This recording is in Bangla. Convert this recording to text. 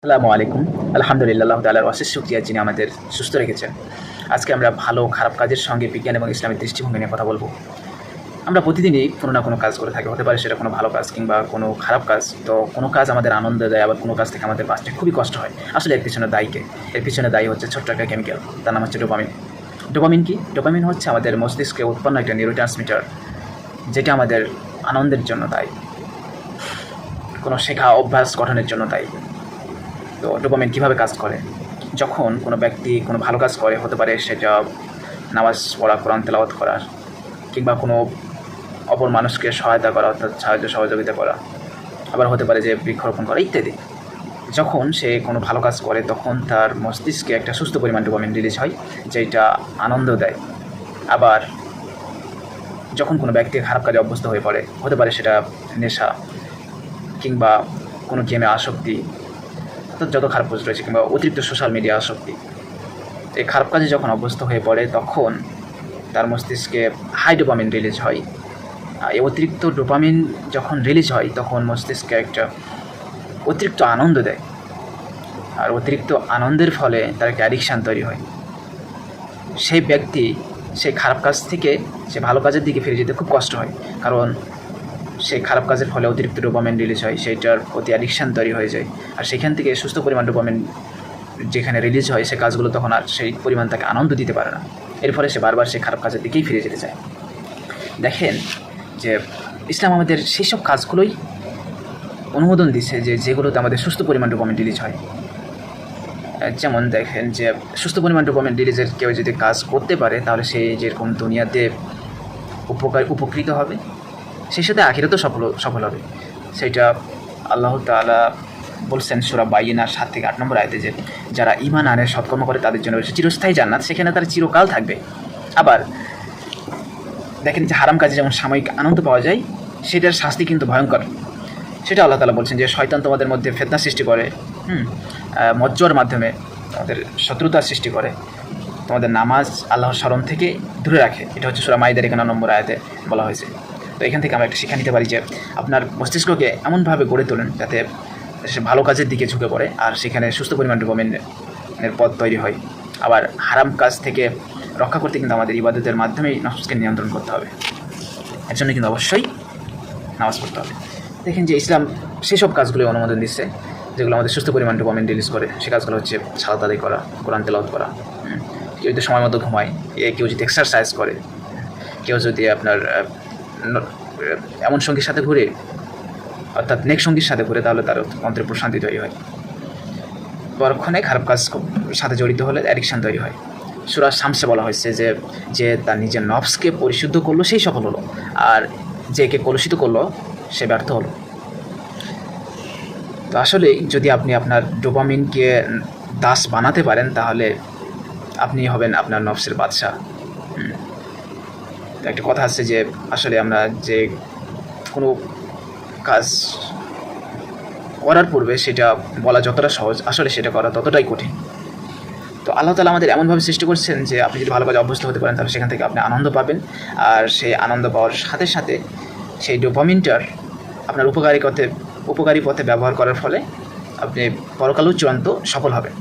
আসসালামু আলাইকুম। আলহামদুলিল্লাহ, আল্লাহ তাআলার অশেষ শুকরিয়া যিনি আমাদের সুস্থ রেখেছেন। আজকে আমরা ভালো খারাপ কাজের সঙ্গে বিজ্ঞান এবং ইসলামের দৃষ্টিভঙ্গি নিয়ে কথা বলব। আমরা প্রতিদিনই কোনো না কোনো কাজ করে থাকি। হতে পারে সেটা কোনো ভালো কাজ কিংবা কোনো খারাপ কাজ। তো কোনো কাজ আমাদের আনন্দ দেয়, আবার কোনো কাজ থেকে আমাদের বাঁচতে খুবই কষ্ট হয়। আসলে এর পিছনে দায়ী কে? এর পিছনে দায়ী হচ্ছে ছোট্ট একটা কেমিক্যাল। তার নাম হচ্ছে ডোপামিন। ডোপামিন কি? ডোপামিন হচ্ছে আমাদের মস্তিষ্কে উৎপন্ন একটা নিউরোট্রান্সমিটার, যেটা আমাদের আনন্দের জন্য দায়ী। কোনো শেখা অভ্যাস গঠনের জন্য দায়ী। তো ডোপামিন কীভাবে কাজ করে? যখন কোনো ব্যক্তি কোনো ভালো কাজ করে, হতে পারে সেটা নামাজ পড়া, কোরআন তেলাওয়াত করা, কিংবা কোনো অপর মানুষকে সহায়তা করা অর্থাৎ সাহায্য সহযোগিতা করা, আবার হতে পারে যে বৃক্ষরোপণ করা ইত্যাদি। যখন সে কোনো ভালো কাজ করে তখন তার মস্তিষ্কে একটা সুস্থ পরিমাণ ডোপামিন রিলিজ হয়, যেটা আনন্দ দেয়। আবার যখন কোনো ব্যক্তি খারাপ কাজে অভ্যস্ত হয়ে পড়ে, হতে পারে সেটা নেশা কিংবা কোনো গেমে আসক্তি, অর্থাৎ যত খারাপ কাজ রয়েছে, কিংবা অতিরিক্ত সোশ্যাল মিডিয়া আসক্তি, এই খারাপ কাজে যখন অভ্যস্ত হয়ে পড়ে তখন তার মস্তিষ্কে হাই ডোপামিন রিলিজ হয়। এই অতিরিক্ত ডোপামিন যখন রিলিজ হয় তখন মস্তিষ্কে একটা অতিরিক্ত আনন্দ দেয়, আর অতিরিক্ত আনন্দের ফলে তার একটা অ্যাডিকশান তৈরি হয়। সেই ব্যক্তি সেই খারাপ কাজ থেকে সে ভালো কাজের দিকে ফিরে যেতে খুব কষ্ট হয়, কারণ সেই খারাপ কাজের ফলে অতিরিক্ত ডোপামিন রিলিজ হয়, সেইটার প্রতি অ্যাডিকশান তৈরি হয়ে যায়। আর সেখান থেকে সুস্থ পরিমাণ ডোপামিন যেখানে রিলিজ হয়, সে কাজগুলো তখন আর সেই পরিমাণ তাকে আনন্দ দিতে পারে না। এর ফলে সে বারবার সেই খারাপ কাজের দিকেই ফিরে যেতে চায়। দেখেন যে ইসলাম আমাদের সেই সব কাজগুলোই অনুমোদন দিচ্ছে যেগুলোতে আমাদের সুস্থ পরিমাণ ডোপামিন রিলিজ হয়। যেমন দেখেন যে সুস্থ পরিমাণ ডোপামিন রিলিজের কেউ যদি কাজ করতে পারে, তাহলে সে যেরকম দুনিয়াতে উপকৃত হবে, সেই সাথে আখিরাতেও সফল হবে। সেইটা আল্লাহ তাআলা বলছেন সূরা বাইয়িনার 7 থেকে 8 নম্বর আয়াতে, যে যারা ঈমান আনে, সৎকর্ম করে, তাদের জন্য রয়েছে চিরস্থায়ী জান্নাত, সেখানে তারা চিরকাল থাকবে। আবার দেখেন যে হারাম কাজে যেমন সাময়িক আনন্দ পাওয়া যায়, সেটার শাস্তি কিন্তু ভয়ঙ্কর। সেটা আল্লাহ তাআলা বলছেন যে শয়তান তোমাদের মধ্যে ফিতনা সৃষ্টি করে, মজ্জার মাধ্যমে তোমাদের শত্রুতার সৃষ্টি করে, তোমাদের নামাজ আল্লাহর স্মরণ থেকে দূরে রাখে। এটা হচ্ছে সূরা মাইদার 51 নম্বর আয়াতে বলা হয়েছে। তো এখান থেকে আমরা একটা শিক্ষা নিতে পারি যে আপনার মস্তিষ্ককে এমনভাবে গড়ে তোলেন যাতে সে ভালো কাজের দিকে ঝুঁকে পড়ে, আর সেখানে সুস্থ পরিমাণ ডোপামিনের পথ তৈরি হয়। আবার হারাম কাজ থেকে রক্ষা করতে কিন্তু আমাদের ইবাদতের মাধ্যমেই নফসকে নিয়ন্ত্রণ করতে হবে। এর জন্য কিন্তু অবশ্যই নামাজ পড়তে হবে। দেখেন যে ইসলাম সেসব কাজগুলো অনুমোদন দিচ্ছে যেগুলো আমাদের সুস্থ পরিমাণ ডোপামিন রিলিজ করে। সে কাজগুলো হচ্ছে সালাত আদায় করা, কোরআন তেলাওয়াত করা, কেউ যদি সময় মতো ঘুমায়, কেউ যদি এক্সারসাইজ করে, কেউ যদি আপনার এমন সঙ্গীর সাথে ঘুরে, অর্থাৎ নেক সঙ্গীর সাথে ঘুরে, তাহলে তার অন্তরে প্রশান্তি তৈরি হয়। পরক্ষণে খারাপ কাজ সাথে জড়িত হলে অ্যাডিকশান তৈরি হয়। সূরা শামসে বলা হয়েছে যে তার নিজের নফসকে পরিশুদ্ধ করলো সেই সফল হলো, আর যে একে কলুষিত করলো সে ব্যর্থ হলো। তো আসলে যদি আপনি আপনার ডোপামিনকে দাস বানাতে পারেন, তাহলে আপনি হবেন আপনার নফসের বাদশা। একটা কথা আছে যে আসলে আমরা যে কোনো কাজ করার পূর্বে সেটা বলা যতটা সহজ, আসলে সেটা করা ততটাই কঠিন। তো আল্লাহ তাআলা আমাদের এমনভাবে সৃষ্টি করছেন যে আপনি যদি ভালো কাজে অভ্যস্ত হতে পারেন, তাহলে সেখান থেকে আপনি আনন্দ পাবেন, আর সেই আনন্দ পাওয়ার সাথে সাথে সেই ডোপামিনটার আপনার উপকারী পথে ব্যবহার করার ফলে আপনি পরকালেও চূড়ান্ত সফল হবেন।